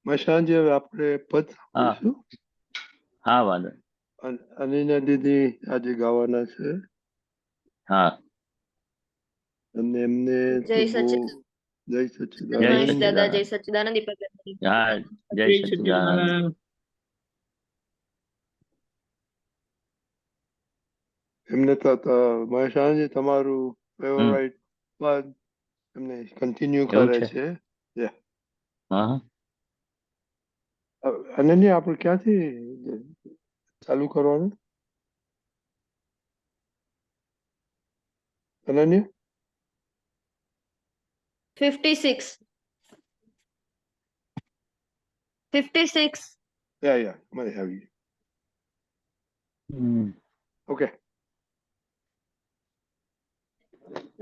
મશાંજી હવે આપણે પદ હા સાંભળીશું. હા વાંધો. અનિના દીદી આજે ગાવાના છે હા અને એમને જય તો બહુ સચ્ચિદાનંદ. જય જય મહેશ સચ્ચિદાનંદ. દાદા, જય સચ્ચિદાનંદ. સચ્ચિદાનંદ. દીપક દાદા. હા જય સચ્ચિદાનંદ. એમને તો મહેશાનજી તમારું ફેવરાઇટ પદ એમને કન્ટિન્યુ એવું કરે છે. છે. હા અનન્ય આપણે ક્યાંથી ચાલુ કરવાનું? અનન્ય 56. 56. યા મને આવી. ઓકે.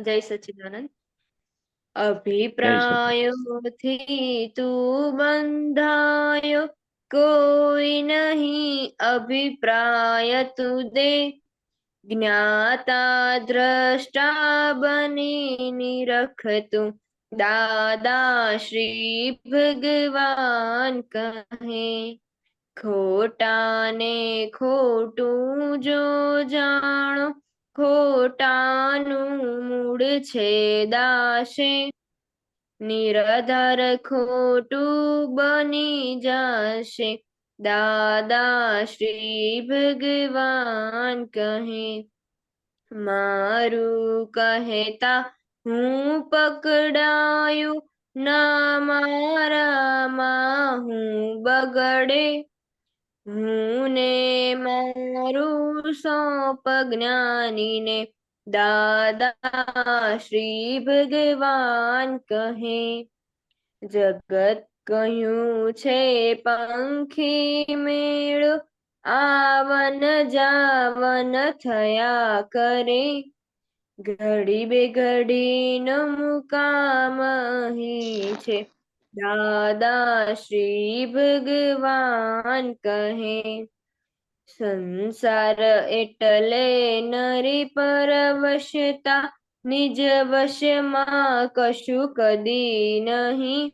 જય સચ્ચિદાનંદ. જય સચ્ચિદાનંદ. અભિપ્રાયોથી તું બંધાયો, કોઈ નહીં અભિપ્રાય તું દે. જ્ઞાતા દ્રષ્ટા બની નિરખતું, દાદા શ્રી ભગવાન કહે. ખોટાને ખોટું જો જાણો, ખોટાનું મૂળ છે દાશે. નિરાધાર ખોટું બની જશે, દાદા શ્રી ભગવાન કહે. મારું કહેતા હું પકડાયું, ના મારામાં હું બગડે. હું ને મારું સોંપ જ્ઞાનીને, દાદા શ્રી ભગવાન કહે. જગત કહ્યું છે પંખી મેળો, આવન જાવન થયા કરે. ઘડી બે ઘડી નો મુકામ અહીં છે, દાદા શ્રી ભગવાન કહે. સંસાર એટલે નરી પરવશતા, નિજ વશમાં કશું કદી નહીં.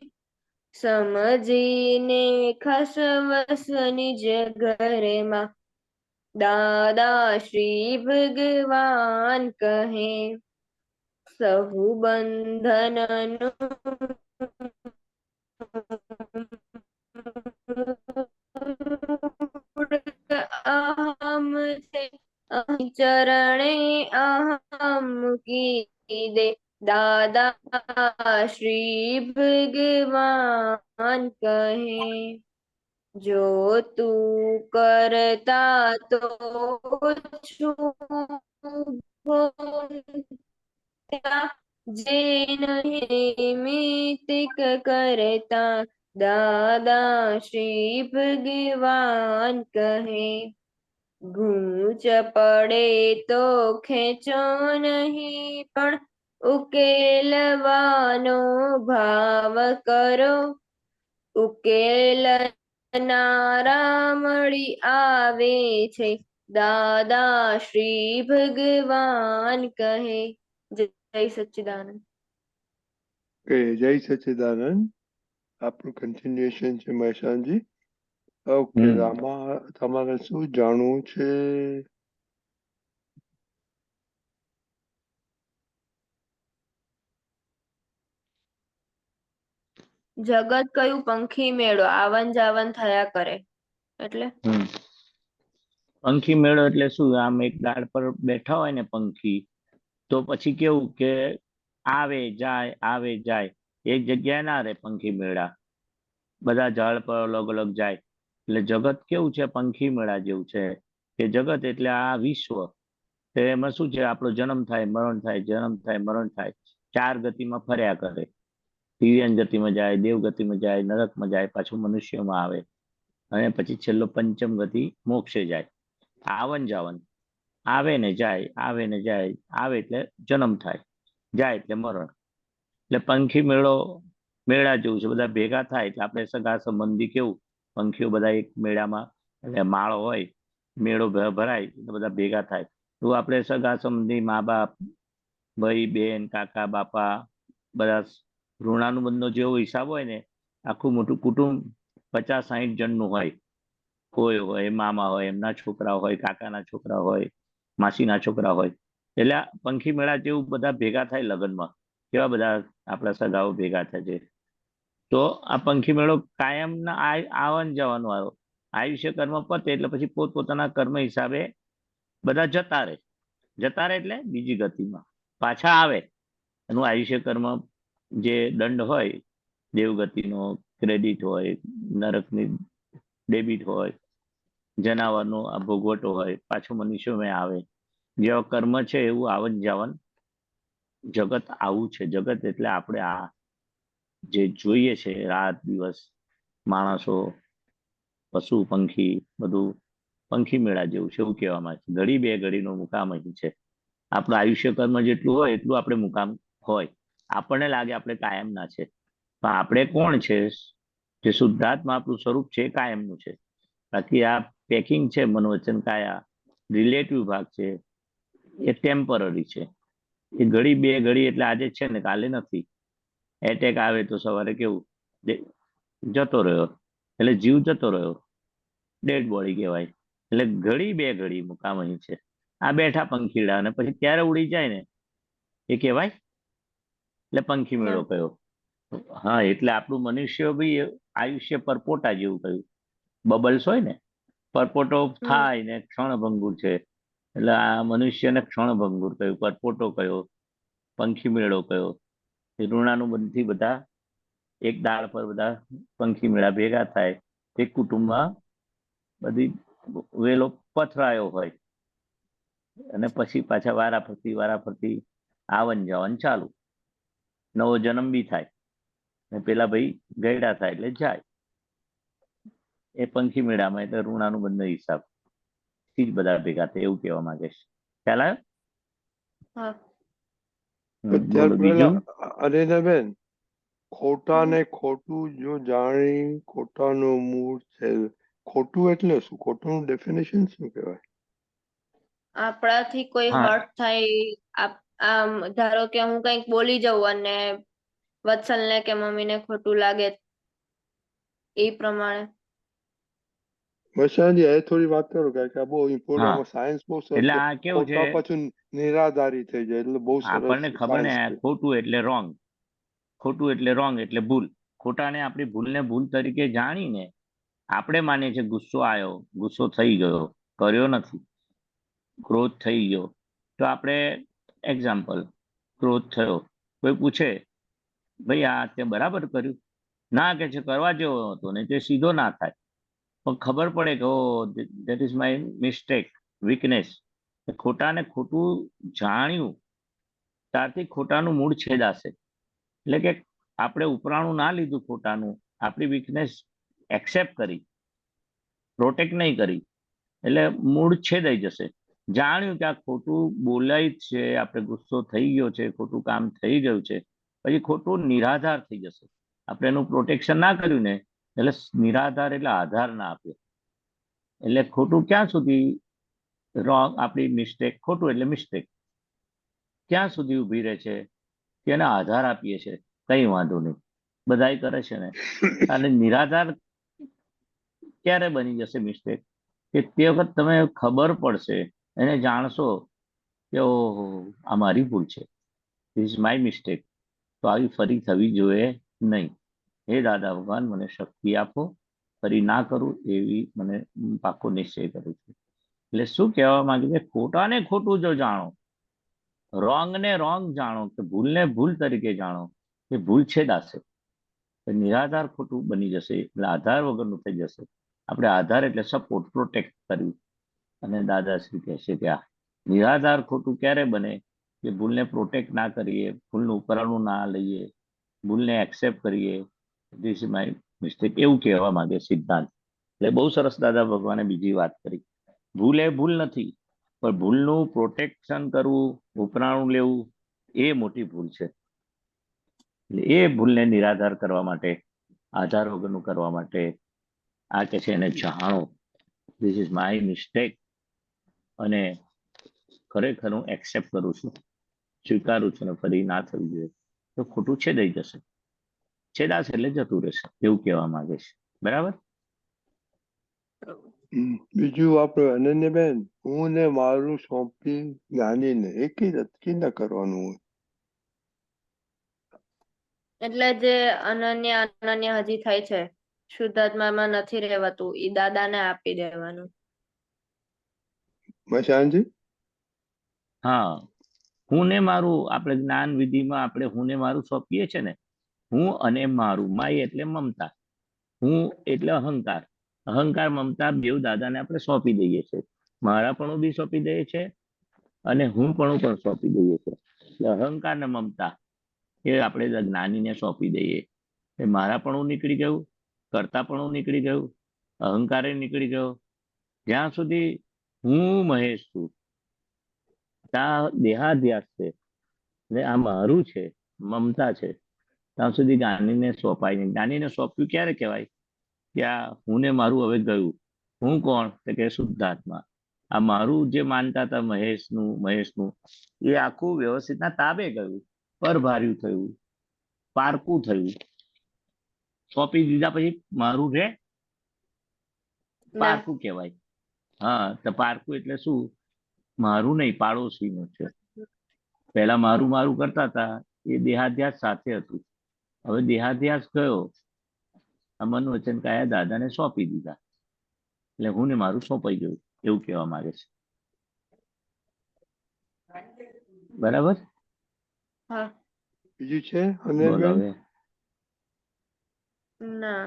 સમજીને ખસ વસ નિજ ઘરમાં, દાદા શ્રી ભગવાન કહે. સહુ બંધનનું અહમ છે, અહીં ચરણે અહમ મૂકી દે, દાદા શ્રી ભગવાન કહે. જો તું કરતા તો છું જે નિમિત્તિક કરતા, દાદા શ્રી ભગવાન કહે. ગૂંચ પડે તો ખેંચો નહીં, પણ ઉકેલવાનો ભાવ કરો. ઉકેલનારા મળી આવે છે, દાદા શ્રી ભગવાન કહે. જય સચ્ચિદાનંદ. જય સચ્ચિદાનંદ. આપણું કન્ટિન્યુએશન છે મહેશાનજી. ઓકે, આમાં તમારે શું જાણવું છે? જગત કયું પંખી મેળો, આવન જાવન થયા કરે. એટલે પંખી મેળો એટલે શું? આમ એક ઝાડ પર બેઠા હોય ને પંખી, તો પછી કેવું કે આવે જાય, એક જગ્યાએ ના રહે પંખી મેળા, બધા ઝાડ પર અલગ અલગ જાય. એટલે જગત કેવું છે? પંખી મેળા જેવું છે. કે જગત એટલે આ વિશ્વ, તો એમાં શું છે? આપણો જન્મ થાય મરણ થાય, જન્મ થાય મરણ થાય, ચાર ગતિમાં ફર્યા કરે. દિવ્યાન ગતિમાં જાય, દેવ ગતિમાં જાય, નરકમાં જાય, પાછું મનુષ્યમાં આવે, અને પછી છેલ્લો પંચમ ગતિ મોક્ષે જાય. આવન જાવન, આવે ને જાય, આવે ને જાય, આવે એટલે જન્મ થાય, જાય એટલે મરણ. એટલે પંખી મેળો મેળા જેવું છે. બધા ભેગા થાય એટલે આપણે સગા સંબંધી કેવું, પંખીઓ બધા એક મેળામાં, એટલે માળો હોય, મેળો ભરાય એટલે બધા ભેગા થાય. તો આપણે સગા સંબંધી, મા બાપ, ભાઈ બેન, કાકા બાપા, બધા ઋણાનુબંધનો જેવો હિસાબ હોય ને, આખું મોટું કુટુંબ 50-60 જણનું હોય, કોઈ હોય, મામા હોય, એમના છોકરા હોય, કાકાના છોકરા હોય, માસીના છોકરા હોય, એટલે આ પંખી મેળા જેવું બધા ભેગા થાય લગ્નમાં, કેવા બધા આપણા સગાઓ ભેગા થાય છે. તો આ પંખી મેળો કાયમના આવન જવાનું આવ્યો. આયુષ્ય કર્મ પતે એટલે પછી પોતપોતાના કર્મ હિસાબે બધા જતા રહે એટલે બીજી ગતિમાં પાછા આવે. એનું આયુષ્ય કર્મ જે દંડ હોય, દેવગતિનો ક્રેડિટ હોય, નરકની ડેબિટ હોય, જનાવરનો આ ભોગવટો હોય, પાછો મનુષ્યમાં આવે. જેવા કર્મ છે એવું આવન જાવન જગત આવું છે. જગત એટલે આપણે આ જે જોઈએ છે રાત દિવસ, માણસો, પશુ, પંખી, બધું પંખી મેળા જેવું છે એવું કહેવામાં આવે છે. ઘડી બે ઘડીનો મુકામ અહીં છે. આપણું આયુષ્ય કર્મ જેટલું હોય એટલું આપણે મુકામ હોય. આપણને લાગે આપણે કાયમના છે, પણ આપણે કોણ છે? જે શુદ્ધાત્મા આપણું સ્વરૂપ છે એ કાયમનું છે. બાકી આ પેકિંગ છે, મનોવચન કાયા રિલેટિવ ભાગ છે, એ ટેમ્પરરી છે. એ ઘડી બે ઘડી એટલે આજે છે ને કાલે નથી. એટેક આવે તો સવારે કેવું જતો રહ્યો, એટલે જીવ જતો રહ્યો, ડેડ બોડી કહેવાય. એટલે ઘડી બે ઘડી મુકામ અહીં છે. આ બેઠા પંખીડા અને પછી ક્યારે ઉડી જાય ને એ કહેવાય, એટલે પંખી મેળો કયો. હા, એટલે આપણું મનુષ્ય બી આયુષ્ય પરપોટા જેવું કહ્યું. બબલ્સ હોય ને, પરપોટો થાય ને ક્ષણભંગુર છે, એટલે આ મનુષ્યને ક્ષણભંગુર કહ્યું, પરપોટો કયો, પંખી મેળો કયો. એ ઋણાનુબંધથી બધા એક ડાળ પર બધા પંખી મેળા ભેગા થાય. એક કુટુંબમાં બધી વેલો પથરાયો હોય અને પછી પાછા વારાફરતી આવન જાવન ચાલુ. નવો જન્મ બી થાય ને પેલા ભાઈ ગયડા થાય એટલે જાય. એ પંખી મેળામાં એટલે ઋણાનુબંધ હિસાબ થી જ બધા ભેગા થાય એવું કહેવા માંગે છે. ખ્યાલ આવ્યો? ત્યાર બોલો પહેલા બીજું. અરેનાબેન, ખોટા ને ખોટું જો જાણી ખોટાનું મૂળ છે. ખોટું એટલે શું? ખોટું ડેફિનેશન શું કહેવાય? આપણાથી કોઈ હા, હર્ટ થાય, આમ ધારો કે હું કંઈક બોલી જાઉં અને વત્સલને કે મમ્મીને ખોટું લાગે, એ પ્રમાણે. બસ આજે એ થોડી વાત કરો, કારણ કે આ બહુ ઇમ્પોર્ટન્ટ, હા, આમાં સાયન્સ બહુ સરસ. એટલે આ કેવું છે, ખોટા પછી નિરાધારી થઈ જાય એટલે બહુ સરસ આપણને ખબર ને સાયન્સ છે. ખોટું એટલે રોંગ, ખોટું એટલે રોંગ એટલે ભૂલ. ખોટાને આપણી ભૂલને ભૂલ તરીકે જાણીને આપણે માનીએ છીએ ગુસ્સો આવ્યો, ગુસ્સો થઈ ગયો, કર્યો નથી, ક્રોધ થઈ ગયો. તો આપણે એક્ઝામ્પલ, ક્રોધ થયો, કોઈ પૂછે ભાઈ આ તે બરાબર કર્યું? ના કે છે કરવા જેવો હતો ને તે સીધો ના થાય. પણ ખબર પડે કે oh that is my mistake, weakness. ખોટાને ખોટું જાણ્યું ત્યારથી ખોટાનું મૂળ છેદાશે. એટલે કે આપણે ઉપરાણું ના લીધું ખોટાનું, આપણી વીકનેસ એક્સેપ્ટ કરી, પ્રોટેક્ટ નહીં કરી, એટલે મૂળ છેદાઈ જશે. જાણ્યું કે આ ખોટું બોલાય જ છે, આપણે ગુસ્સો થઈ ગયો છે, ખોટું કામ થઈ ગયું છે, પછી ખોટું નિરાધાર થઈ જશે. આપણે એનું પ્રોટેક્શન ના કર્યું ને, એટલે નિરાધાર એટલે આધાર ના આપ્યો. એટલે ખોટું ક્યાં સુધી રોંગ, આપણી મિસ્ટેક, ખોટું એટલે મિસ્ટેક ક્યાં સુધી ઊભી રહે છે કે એને આધાર આપીએ છે, કઈ વાંધો નહીં, બધાય કરે છે ને. અને નિરાધાર ક્યારે બની જશે મિસ્ટેક? કે તે વખત તમે ખબર પડશે, એને જાણશો કે ઓહો આ મારી ભૂલ છે, ધીસ માય મિસ્ટેક, તો આવી ફરી થવી જોઈએ નહીં. હે દાદા ભગવાન, મને શક્તિ આપો, ફરી ના કરું એવી મને પાકો નિશ્ચય કરું છું. એટલે શું કહેવા માંગે છે? ખોટાને ખોટું જો જાણો, રોંગ ને રોંગ જાણો, કે ભૂલને ભૂલ તરીકે જાણો, એ ભૂલ છેદાશે, નિરાધાર ખોટું બની જશે, એટલે આધાર વગરનું થઈ જશે. આપણે આધાર એટલે સપોર્ટ, પ્રોટેક્ટ કર્યું. અને દાદાશ્રી કહે છે કે આ નિરાધાર ખોટું ક્યારે બને? કે ભૂલને પ્રોટેક્ટ ના કરીએ, ભૂલનું ઉપરાણું ના લઈએ, ભૂલને એક્સેપ્ટ કરીએ, ધીસ ઇઝ માય મિસ્ટેક, એવું કહેવા માંગે સિદ્ધાંત. એટલે બહુ સરસ દાદા ભગવાને બીજી વાત કરી. ભૂલ એ ભૂલ નથી, પણ ભૂલનું પ્રોટેક્શન કરવું, ઉપરાણું લેવું, એ મોટી ભૂલ છે. એટલે એ ભૂલને નિરાધાર કરવા માટે, આધાર વગરનું કરવા માટે આ કે છે એને જાણો, ધીસ ઇઝ માય મિસ્ટેક, અને ખરેખર હું એક્સેપ્ટ કરું છું, સ્વીકારું છું, ને ફરી ના થવી જોઈએ. તો ખોટું છેદાઈ જશે, છેદાશે એટલે જતું રહેશે, એવું કહેવા માંગે છે. બરાબર. બીજું આપણે અનન્યાબેન, હું ને મારું સોંપી જ્ઞાનીને એ કઈ ના કરવાનું હોય? એટલે જે અનન્ય હજી થાય છે, શુદ્ધાત્મામાં નથી રહેવાતું, ઈ દાદાને આપી દેવાનું. મશાનજી? હા, હું ને મારું આપણે જ્ઞાન વિધિમાં આપણે હું ને મારું સોંપીએ છે ને, હું અને મારું. માય એટલે મમતા, હું એટલે અહંકાર. અહંકાર મમતા બેઉ દાદાને આપણે સોંપી દઈએ છીએ. મારાપણું બી સોંપી દઈએ છે અને હું પણ સોંપી દઈએ છે. એટલે અહંકાર ને મમતા એ આપણે જ્ઞાનીને સોંપી દઈએ. એ મારાપણું નીકળી ગયું, કર્તાપણું નીકળી ગયું, અહંકારે નીકળી ગયો. જ્યાં સુધી હું મહેશ છું ત્યાં દેહાધ્યાસ છે ને આ મારું છે, મમતા છે, ત્યાં સુધી જ્ઞાનીને સોંપાય નહીં. જ્ઞાનીને સોંપ્યું ક્યારે કહેવાય? કે આ હું ને મારું હવે ગયું. હું કોણ? તો કે શુદ્ધાત્મા. આ મારું જે માનતા હતા મહેશનું એ આખું વ્યવસ્થિતના તાબે ગયું, પરભાર્યું થયું, પારકું થયું. સોંપી દીધા પછી મારું રે, ના, પારકું કહેવાય. હા, તો પારકું એટલે શું? મારું નહીં, પાડોશીનું છે. પહેલા મારું મારું કરતા હતા એ દેહાધ્યાસ સાથે હતું. હવે દેહાધ્યાસ ગયો, આ મન વચન કાયા દાદાને સોંપી દીધા એટલે હું ને મારું સોંપાઈ ગયું, એવું કહેવા માંગે છે. બરાબર. હા, બીજું છે બોલો અનન્યાબેન? હવે. ના,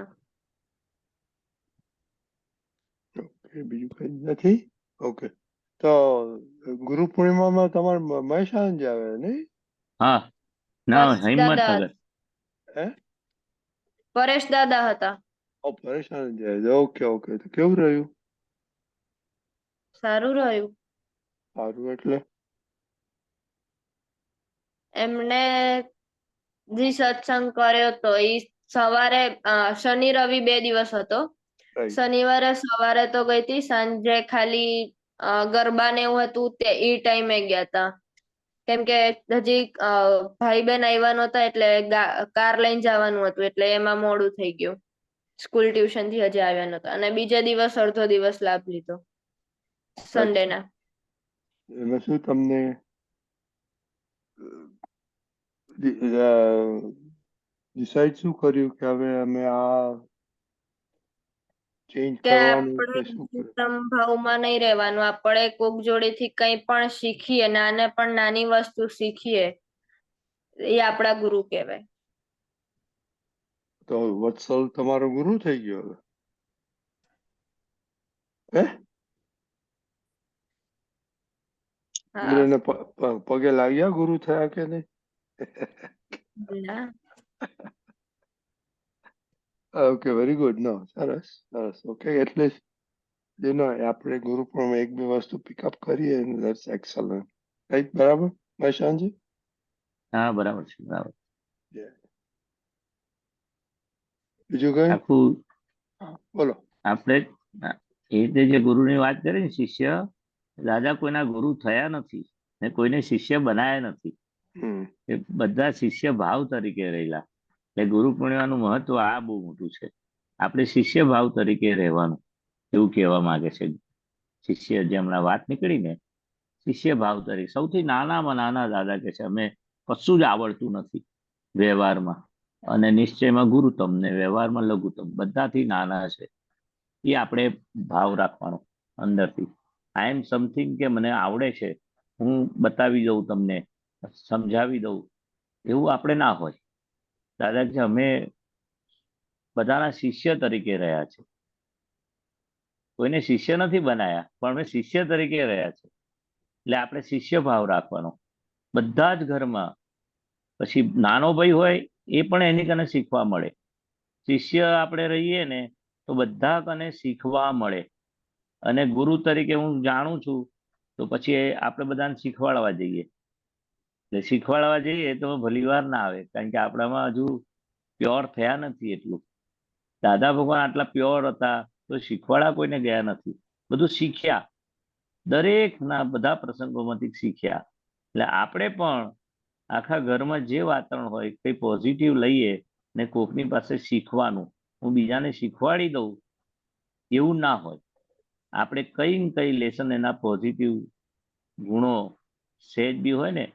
ઓકે, બીજું કઈ નથી. ઓકે, તો ગુરુ પૂર્ણિમામાં તમારે મહેશાનંદ આવે નહીં? હા, ના, પરેશ દાદા હિંમતનગર. હે? પરેશ દાદા હતા. મહેશાનંદ આવે. ઓકે ઓકે, તો કેવું રહ્યું? સારું રહ્યું. સારું એટલે? એમને જે સત્સંગ કર્યો તો એ સવારે શનિ રવિ 2 દિવસ હતો. રાઈટ. શનિવારે સવારે તો ગઈ હતી, સાંજે ખાલી ગરબા ને એવું હતું તે ઈ ટાઈમે ગયા હતા. કેમ કે હજી ભાઈ બહેન આવ્યા નહોતા એટલે કાર લઈને જવાનું હતું એટલે એમાં મોડું થઈ ગયું. સ્કૂલ ટ્યુશન થી હજી આવ્યા નહોતા અને બીજા દિવસ અડધો દિવસ લાભ લીધો સન્ડે ના. એમાં શું તમને ડિસાઈડ શું કર્યું કે હવે અમે આ ચેન્જ કે કરવાનું કે આપણે શું કર્યું? વિષમ ભાવમાં નહીં રહેવાનું, આપણે કોક જોડેથી કંઈ પણ શીખીએ, નાને પણ નાની વસ્તુ શીખીએ એ આપણા ગુરુ કહેવાય. તો વત્સલ તમારો ગુરુ થઈ ગયો હવે? હે? હા, ઇન્દ્રને પગે લાગ્યા ગુરુ થયા કે નહીં? ના, ઓકે, વેરી ગુડ. નો, સરસ સરસ. ઓકે, એટલે આપણે ગુરુ પણ એક બે વસ્તુ પિકઅપ કરીએ, ધેટ્સ એક્સલન્ટ. રાઈટ, બરાબર મહેશાનજી? હા, બરાબર છે, બરાબર. બીજું કઈ? આખું બોલો. આપણે એ રીતે જે ગુરુની વાત કરી ને, શિષ્ય દાદા કોઈના ગુરુ થયા નથી ને કોઈને શિષ્ય બનાયા નથી. એ બધા શિષ્ય ભાવ તરીકે રહેલા. એટલે ગુરુ પૂર્ણિમાનું મહત્વ આ બહુ મોટું છે. આપણે શિષ્ય ભાવ તરીકે રહેવાનું એવું કહેવા માંગે છે. શિષ્ય જે હમણાં વાત નીકળી ને, શિષ્ય ભાવ તરીકે સૌથી નાનામાં નાના દાદા કે છે અમે કશું જ આવડતું નથી વ્યવહારમાં, અને નિશ્ચયમાં ગુરુતમ ને વ્યવહારમાં લઘુત્તમ, બધાથી નાના છે. એ આપણે ભાવ રાખવાનો અંદરથી. આઈ એમ સમથિંગ, કે મને આવડે છે, હું બતાવી દઉં તમને, સમજાવી દઉં, એવું આપણે ના હોય. દાદા કે અમે બધાના શિષ્ય તરીકે રહ્યા છે. કોઈને શિષ્ય નથી બનાયા પણ અમે શિષ્ય તરીકે રહ્યા છે. એટલે આપણે શિષ્ય ભાવ રાખવાનો બધા જ ઘરમાં. પછી નાનો ભાઈ હોય એ પણ એની કને શીખવા મળે. શિષ્ય આપણે રહીએ ને તો બધા કને શીખવા મળે. અને ગુરુ તરીકે હું જાણું છું તો પછી આપણે બધાને શીખવાડવા જઈએ. એટલે શીખવાડવા જઈએ તો ભલી વાર ના આવે, કારણ કે આપણામાં હજુ પ્યોર થયા નથી એટલું. દાદા ભગવાન આટલા પ્યોર હતા તો શીખવાડા કોઈને ગયા નથી, બધું શીખ્યા, દરેકના બધા પ્રસંગોમાંથી શીખ્યા. એટલે આપણે પણ આખા ઘરમાં જે વાતાવરણ હોય કંઈ પોઝિટિવ લઈએ ને કોકની પાસે શીખવાનું. હું બીજાને શીખવાડી દઉં એવું ના હોય. આપણે કઈ ને કઈ લેસન એના પોઝિટિવ ગુણો સહેજ બી હોય ને,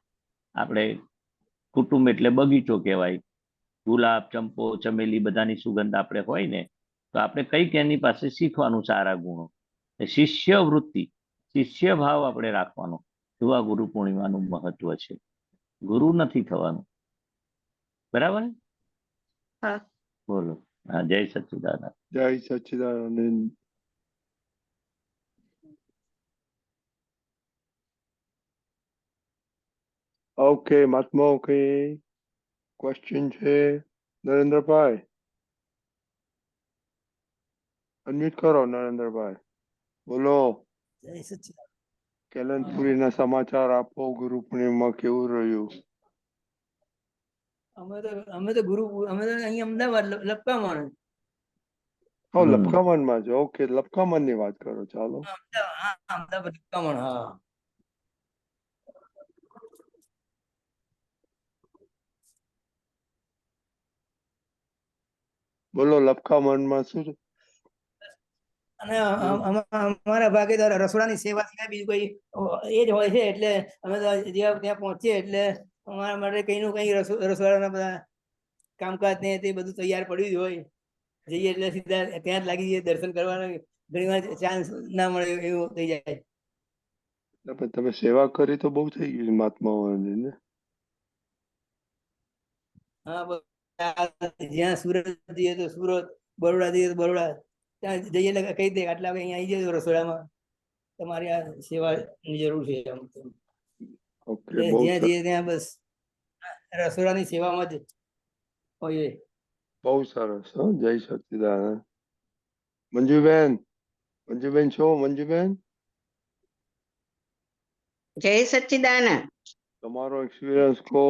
આપણે કુટુંબ એટલે બગીચો કહેવાય, ગુલાબ, ચંપો, ચમેલી બધાની સુગંધ આપણે હોય ને, તો આપણે કઈક એની પાસે શીખવાનું સારા ગુણો. શિષ્ય વૃત્તિ, શિષ્ય ભાવ આપણે રાખવાનો. એવું આ ગુરુ પૂર્ણિમાનું મહત્વ છે. ગુરુ નથી થવાનું. બરાબર? હા. બોલો. હા, જય સચ્ચિદાનંદ. જય સચ્ચિદાનંદ. ઓકે મહાત્મા, ઓકે ક્વેશ્ચન છે નરેન્દ્રભાઈ? અનમ્યુટ કરો નરેન્દ્રભાઈ, બોલો. જય સચ્ચિદાનંદ. કેલનપુરીના સમાચાર આપો, ગુરુ પૂર્ણિમા કેવું રહ્યું? અમે તો અહીં અમદાવાદ લપકામણ. લપકામનમાં છે. ઓકે, લપકામન ની વાત કરો. ચાલો. અમદાવાદ લપકામણ. હા, બોલો, લપકામનમાં શું છે? અને અમારા ભાગીદાર રસોડાની સેવા સિવાય બીજું કઈ એ જ હોય છે. એટલે અમે તો ત્યાં પહોંચીએ એટલે અમારા માટે કઈ નું કઈ રસોડાના બધા કામકાજ ને તે બધું તૈયાર પડ્યું જ હોય. જઈએ એટલે સીધા ત્યાં જ લાગી જઈએ દર્શન કરવાનો. ઘણી વાર ચાન્સ ના મળે એવું થઈ જાય. તમે સેવા કરી તો બહુ થઈ ગઈ મહાત્માઓની ને. હા, જ્યાં સુરત જઈએ તો સુરત, બરોડા જઈએ તો બરોડા, ત્યાં જઈએ એટલે કહી દે આટલા વાગે અહીંયા આવી જાય રસોડામાં, તમારી આ સેવાની જરૂર છે. ઓકે, એટલે બહુ જ્યાં જઈએ ત્યાં બસ રસોડાની સેવામાં જ હોઈએ. બહુ સરસ. જય સચ્ચિદાનંદ. મંજુબેન, મંજુબેન છો? મંજુબેન, જય સચ્ચિદાનંદ. તમારો એક્સપિરિયન્સ કહો.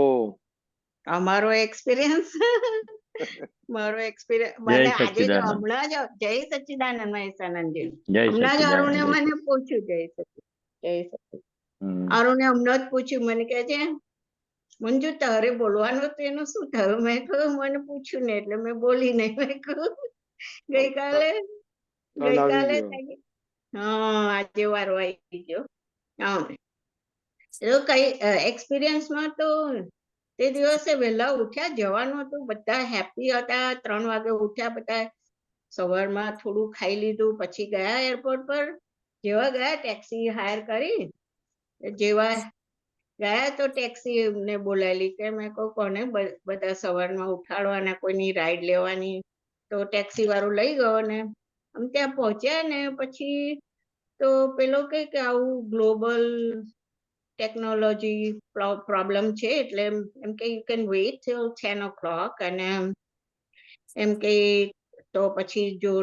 અમારો એક્સપિરિયન્સ મારો એક્સપિરિયન્સ જય મને આજે જ સચ્ચિદાનંદ. હમણાં જ જય સચ્ચિદાનંદ મહેશાનંદજી. જય હમણાં જ અરુણે સચ્ચિદાનંદ. મને પૂછ્યું જય સચ્ચિદાનંદ. હમ. અરુણે હમણાં જ પૂછ્યું, મને કહે છે મંજુ તારે બોલવાનું હતું એનું શું થયું? મેં કહ્યું મને પૂછ્યું ને એટલે મેં બોલી નહીં. મેં કહ્યું ગઈકાલે હા, આજે વારો આવી ગયો. હા, કઈ એક્સપિરિયન્સમાં તો તે દિવસે વહેલા ઉઠ્યા, જવાનું હતું, બધા હેપી હતા. 3 વાગે ઉઠ્યા બધા. સવારમાં થોડું ખાઈ લીધું, પછી ગયા એરપોર્ટ પર. જેવા ગયા ટેક્સી હાયર કરી, જેવા ગયા તો ટેક્સી ને બોલાયેલી કે મેં કહું કોને બધા સવારમાં ઉઠાડવાના, કોઈની રાઈડ લેવાની. તો ટેક્સી વાળો લઈ ગયો ને આમ ત્યાં પહોંચ્યા ને પછી તો પેલો કે આવું ગ્લોબલ ટેકનોલોજી પ્રોબ્લેમ છે એટલે એમ કે you can weight till 10 o'clock. અને એમ કે તો પછી જો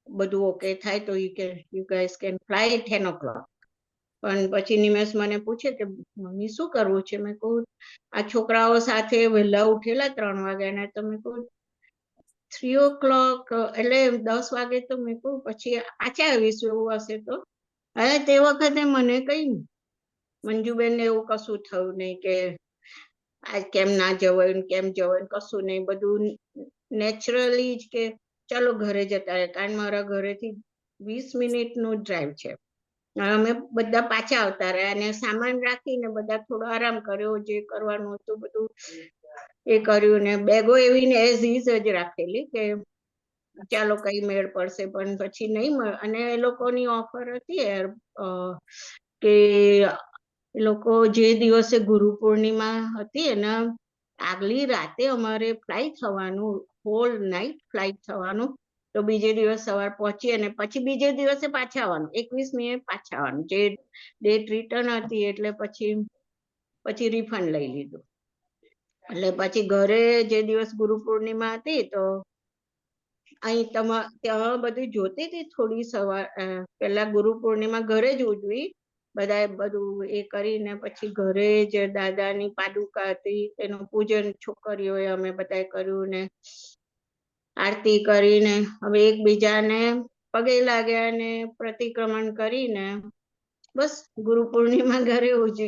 બધું ઓકે થાય તો you guys can fly 10 o'clock. પણ પછી નિમેશ મને પૂછે કે મમ્મી શું કરવું છે? મેં કહું આ છોકરાઓ સાથે વહેલા ઉઠેલા 3 વાગ્યાના, તો મેં કહું 3 o'clock એટલે 10 વાગે તો મેં કહું પછી પાછા આવીશું એવું હશે તો. હવે તે વખતે મને કઈ મંજુબેન એવું કશું થયું નહીં કે આ કેમ ના જવાયું, કેમ જવાયું, કશું નહીં. બધું નેચરલી જ કે ચાલો ઘરે જતા રહે. કારણ મારા ઘરેથી 20 મિનિટનું ડ્રાઈવ છે. અમે બધા પાછા આવતા રહ્યા અને સામાન રાખીને બધા થોડો આરામ કર્યો, જે કરવાનું હતું બધું એ કર્યું. ને બેગો એવી ને એઝ ઇઝ જ રાખેલી કે ચાલો કઈ મેળ પડશે, પણ પછી નહીં મળે. અને એ લોકોની ઓફર હતી કે એ લોકો જે દિવસે ગુરુ પૂર્ણિમા હતી એના આગલી રાતે અમારે ફ્લાઇટ થવાનું, હોલ નાઇટ ફ્લાઇટ થવાનું. તો બીજે દિવસ સવાર પહોંચી અને પછી બીજે દિવસે પાછા આવવાનું, 21મીએ પાછા આવવાનું. જે ડેટ રિટર્ન હતી એટલે પછી રિફંડ લઈ લીધું. એટલે પછી ઘરે જે દિવસ ગુરુ પૂર્ણિમા હતી તો અહીં ત્યાં બધું જોતી હતી થોડી સવાર પહેલા. ગુરુ પૂર્ણિમા ઘરે જ ઉજવી, બધાએ બધું એ કરીને પછી ઘરે જ દાદાની પાદુકા હતી એનું પૂજન છોકરીઓએ અમે બધાએ કર્યું ને આરતી કરીને હવે એકબીજાને પગે લાગ્યા ને પ્રતિક્રમણ કરીને બસ ગુરુ પૂર્ણિમા ઘરે ઉજવી.